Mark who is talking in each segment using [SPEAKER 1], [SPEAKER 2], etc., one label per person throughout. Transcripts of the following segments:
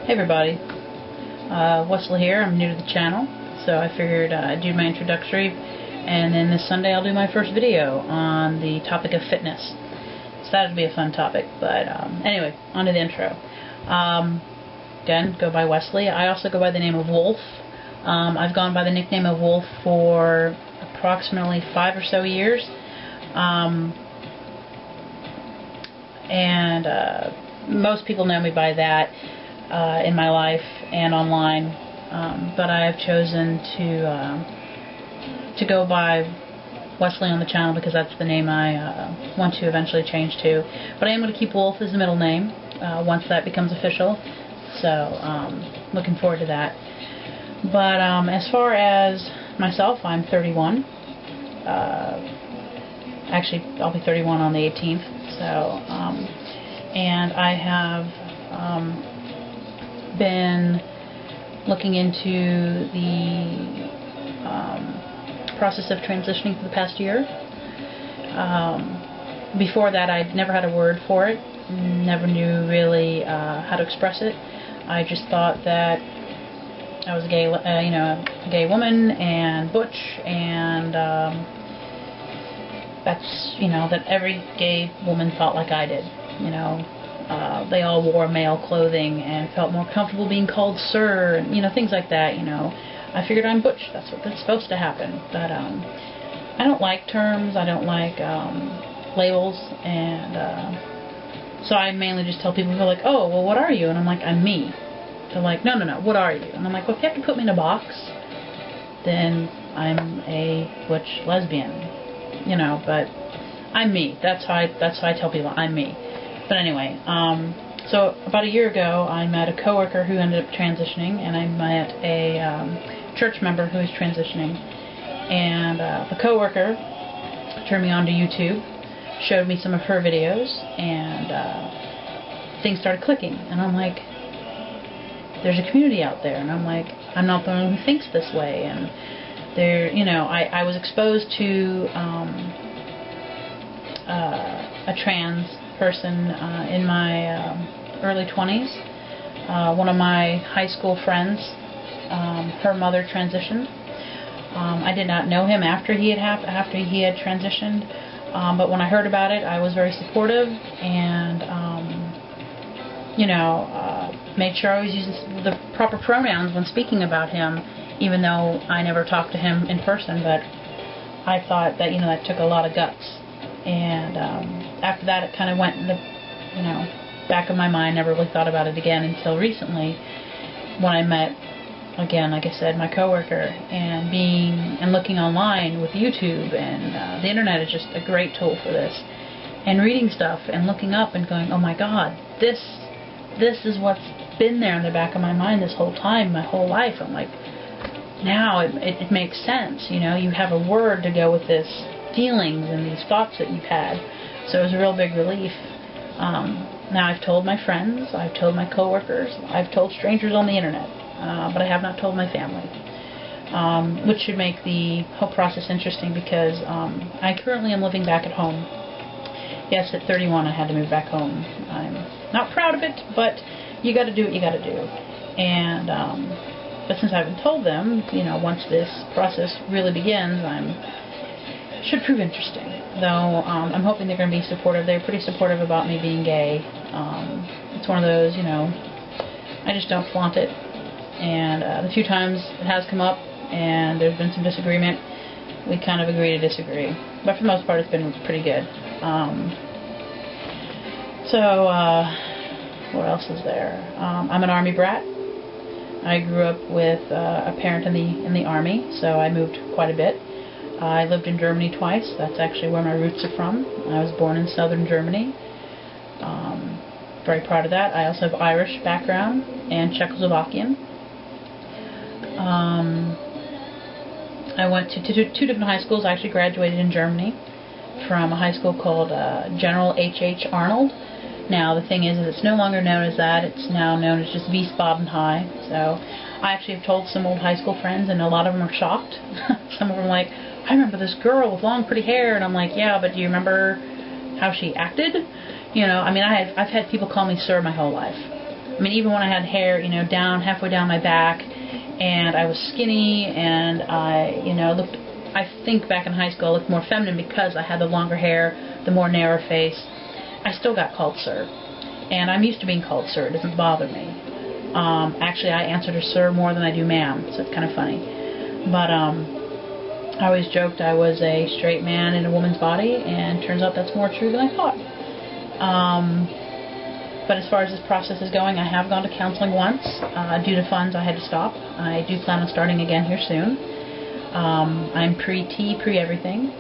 [SPEAKER 1] Hey everybody, Wesley here. I'm new to the channel, so I figured I'd do my introductory, and then this Sunday I'll do my first video on the topic of fitness. So that would be a fun topic, but anyway, on to the intro. Again, go by Wesley. I also go by the name of Wolf. I've gone by the nickname of Wolf for approximately 5 or so years, and most people know me by that in my life and online, but I have chosen to go by Wesley on the channel because that's the name I want to eventually change to. But I am going to keep Wolf as the middle name once that becomes official, so looking forward to that. But as far as myself, I'm 31. Actually, I'll be 31 on the 18th. So, and I have been looking into the process of transitioning for the past year. Before that, I'd never had a word for it, never knew really how to express it. I just thought that I was a gay, a gay woman and butch, and that's, that every gay woman felt like I did. They all wore male clothing and felt more comfortable being called sir, and things like that. I figured I'm butch. That's supposed to happen. But I don't like terms. I don't like labels, and so I mainly just tell people who are like, "Oh, well, what are you?" And I'm like, "I'm me." They're like, "No, what are you?" And I'm like, "Well, if you have to put me in a box, then I'm a butch lesbian." But I'm me. That's how I tell people I'm me. But anyway, so about a year ago, I met a coworker who ended up transitioning, and I met a church member who is transitioning. And the coworker turned me on to YouTube, showed me some of her videos, and things started clicking. And I'm like, there's a community out there, and I'm like, I'm not the one who thinks this way. And there, I was exposed to a trans person in my early 20s. One of my high school friends, her mother transitioned. I did not know him after he had transitioned, but when I heard about it, I was very supportive, and made sure I was using the proper pronouns when speaking about him, even though I never talked to him in person. But I thought that that took a lot of guts. And after that, it kind of went in the back of my mind. Never really thought about it again until recently, when I met, again, like I said, my coworker, and looking online with YouTube, and the internet is just a great tool for this. And reading stuff and looking up and going, oh my God, this is what's been there in the back of my mind this whole time, my whole life. I'm like, now it makes sense. You have a word to go with this feelings and these thoughts that you've had. So it was a real big relief. Now I've told my friends, I've told my coworkers, I've told strangers on the internet, but I have not told my family, which should make the whole process interesting, because I currently am living back at home. Yes, at 31 I had to move back home. I'm not proud of it, but you got to do what you got to do. And but since I haven't told them, once this process really begins, should prove interesting. Though I'm hoping they're going to be supportive. They're pretty supportive about me being gay. It's one of those, I just don't flaunt it. And the few times it has come up and there's been some disagreement, we kind of agree to disagree. But for the most part, it's been pretty good. What else is there? I'm an Army brat. I grew up with a parent in the Army, so I moved quite a bit. I lived in Germany twice. That's actually where my roots are from. I was born in southern Germany. Very proud of that. I also have Irish background and Czechoslovakian. I went to two different high schools. I actually graduated in Germany from a high school called General H.H. Arnold. Now the thing is it's no longer known as that. It's now known as just Wiesbaden High. So I actually have told some old high school friends, and a lot of them are shocked. Some of them are like, I remember this girl with long pretty hair, and I'm like, yeah, but do you remember how she acted? I've had people call me sir my whole life. I mean, even when I had hair, down halfway down my back, and I was skinny, and I, I think back in high school I looked more feminine because I had the longer hair, the more narrow face. I still got called sir, and I'm used to being called sir. It doesn't bother me. Actually, I answer to sir more than I do ma'am, so it's kind of funny. But I always joked I was a straight man in a woman's body, and turns out that's more true than I thought. But as far as this process is going, I have gone to counseling once. Due to funds, I had to stop. I do plan on starting again here soon. I'm pre-T, pre-everything.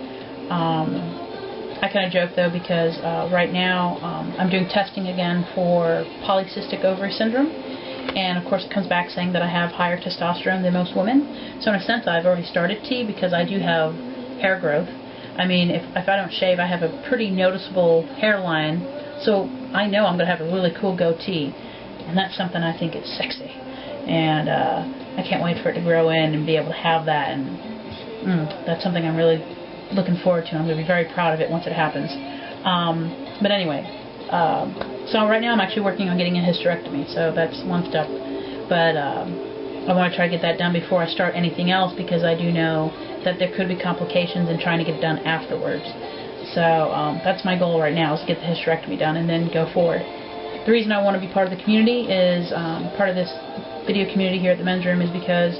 [SPEAKER 1] I kind of joke, though, because right now I'm doing testing again for polycystic ovary syndrome. And, of course, it comes back saying that I have higher testosterone than most women. So, in a sense, I've already started T because I do have hair growth. I mean, if I don't shave, I have a pretty noticeable hairline. So, I know I'm going to have a really cool goatee. And that's something I think is sexy. And I can't wait for it to grow in and be able to have that. And that's something I'm really looking forward to. I'm going to be very proud of it once it happens. But anyway, so right now I'm actually working on getting a hysterectomy, so that's one step. But I want to try to get that done before I start anything else, because I do know that there could be complications in trying to get it done afterwards. So that's my goal right now, is to get the hysterectomy done and then go forward. The reason I want to be part of the community is, part of this video community here at the men's room, is because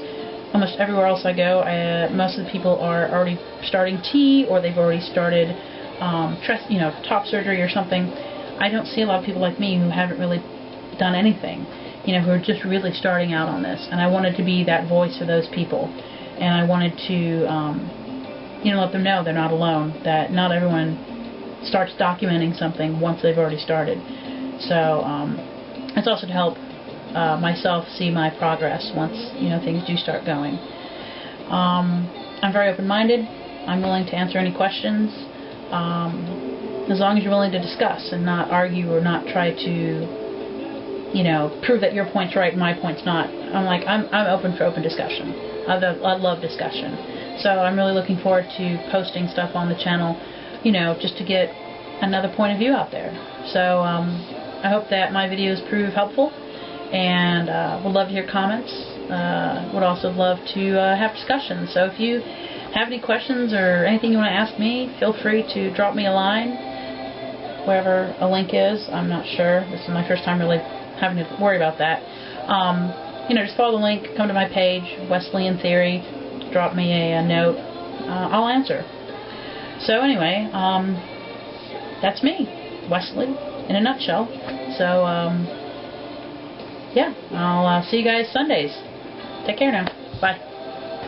[SPEAKER 1] almost everywhere else I go, most of the people are already starting T, or they've already started top surgery or something. I don't see a lot of people like me who haven't really done anything, who are just really starting out on this. And I wanted to be that voice for those people. And I wanted to, let them know they're not alone, that not everyone starts documenting something once they've already started. So it's also to help myself see my progress once, things do start going. I'm very open-minded. I'm willing to answer any questions. As long as you're willing to discuss and not argue or not try to, prove that your point's right and my point's not. I'm open for open discussion. I love discussion. So I'm really looking forward to posting stuff on the channel, just to get another point of view out there. So I hope that my videos prove helpful, and would love to hear comments. Would also love to have discussions. So if you have any questions or anything you want to ask me, feel free to drop me a line. Wherever a link is, I'm not sure. This is my first time really having to worry about that. Just follow the link, come to my page, Wesley in Theory, drop me a note. I'll answer. So anyway, that's me, Wesley, in a nutshell. So, yeah, I'll see you guys Sundays. Take care now. Bye.